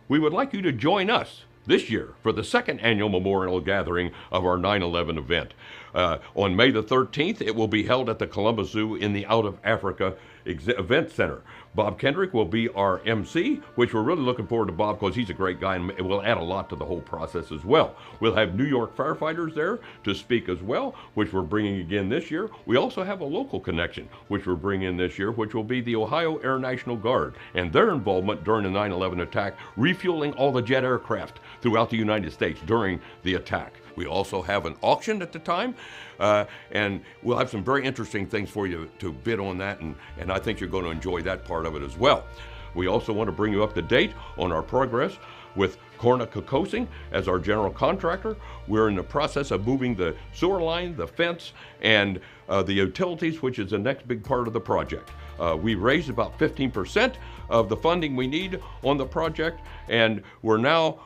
We would like you to join us this year for the second annual memorial gathering of our 9/11 event. On May the 13th, it will be held at the Columbus Zoo in the Out of Africa Event Center. Bob Kendrick will be our MC, which we're really looking forward to Bob because he's a great guy and will add a lot to the whole process as well. We'll have New York firefighters there to speak as well, which we're bringing again this year. We also have a local connection, which we're bringing in this year, which will be the Ohio Air National Guard and their involvement during the 9/11 attack, refueling all the jet aircraft throughout the United States during the attack. We also have an auction at the time, and we'll have some very interesting things for you to bid on that, and I think you're going to enjoy that part of it as well. We also want to bring you up to date on our progress with Corna Kokosing as our general contractor. We're in the process of moving the sewer line, the fence, and the utilities, which is the next big part of the project. We raised about 15% of the funding we need on the project, and we're now,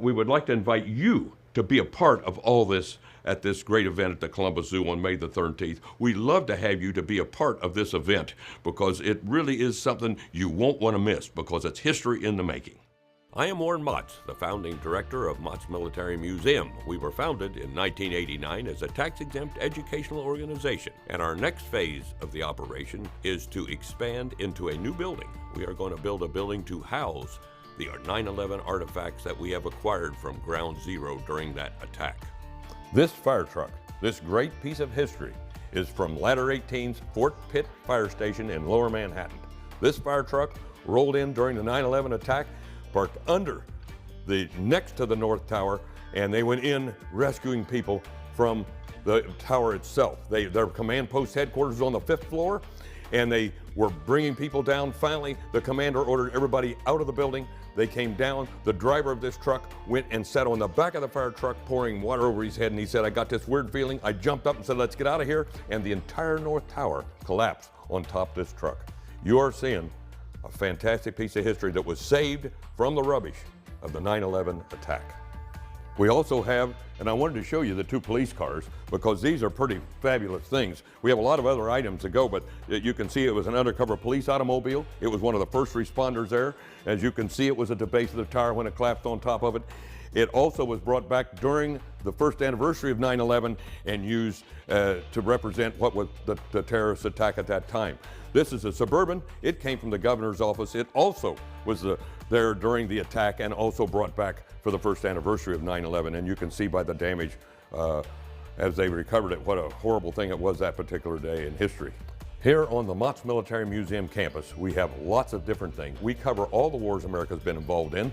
we would like to invite you to be a part of all this at this great event at the Columbus Zoo on May the 13th. We'd love to have you to be a part of this event because it really is something you won't want to miss because it's history in the making. I am Warren Motts, the founding director of Motts Military Museum. We were founded in 1989 as a tax-exempt educational organization, and our next phase of the operation is to expand into a new building. We are going to build a building to house the 9/11 artifacts that we have acquired from Ground Zero during that attack. This fire truck, this great piece of history, is from Ladder 18's Fort Pitt Fire Station in Lower Manhattan. This fire truck rolled in during the 9/11 attack, parked under the next to the North Tower, and they went in rescuing people from the tower itself. Their command post headquarters is on the 5th floor, and they were bringing people down. Finally, the commander ordered everybody out of the building. They came down. The driver of this truck went and sat on the back of the fire truck, pouring water over his head, and he said, "I got this weird feeling." I jumped up and said, "Let's get out of here," and the entire North Tower collapsed on top of this truck. You are seeing a fantastic piece of history that was saved from the rubbish of the 9/11 attack. We also have, and I wanted to show you the 2 police cars because these are pretty fabulous things. We have a lot of other items to go, but you can see it was an undercover police automobile. It was one of the first responders there. As you can see, it was at the base of the tower when it collapsed on top of it. It also was brought back during the first anniversary of 9/11 and used to represent what was the terrorist attack at that time. This is a Suburban. It came from the governor's office. It also was there during the attack and also brought back for the first anniversary of 9/11. And you can see by the damage as they recovered it, what a horrible thing it was that particular day in history. Here on the Motts Military Museum campus, we have lots of different things. We cover all the wars America's been involved in.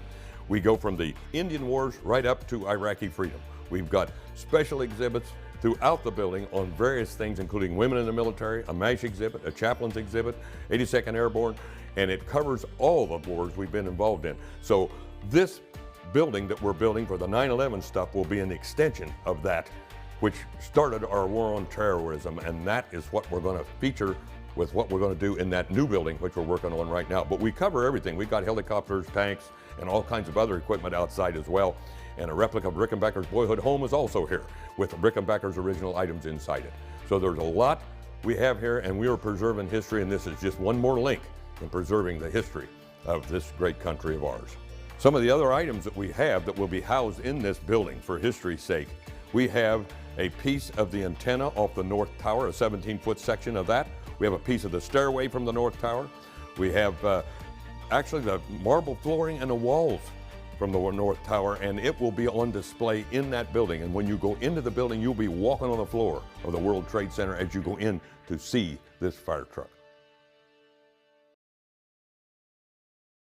We go from the Indian Wars right up to Iraqi freedom. We've got special exhibits throughout the building on various things, including women in the military, a MASH exhibit, a chaplain's exhibit, 82nd Airborne, and it covers all the wars we've been involved in. So this building that we're building for the 9/11 stuff will be an extension of that, which started our war on terrorism, and that is what we're going to feature with what we're going to do in that new building, which we're working on right now. But we cover everything. We've got helicopters, tanks, and all kinds of other equipment outside as well. And a replica of Rickenbacker's boyhood home is also here with Rickenbacker's original items inside it. So there's a lot we have here, and we are preserving history, and this is just one more link in preserving the history of this great country of ours. Some of the other items that we have that will be housed in this building for history's sake, we have a piece of the antenna off the North Tower, a 17-foot section of that. We have a piece of the stairway from the North Tower. We have actually the marble flooring and the walls from the North Tower, and it will be on display in that building. And when you go into the building, you'll be walking on the floor of the World Trade Center as you go in to see this fire truck.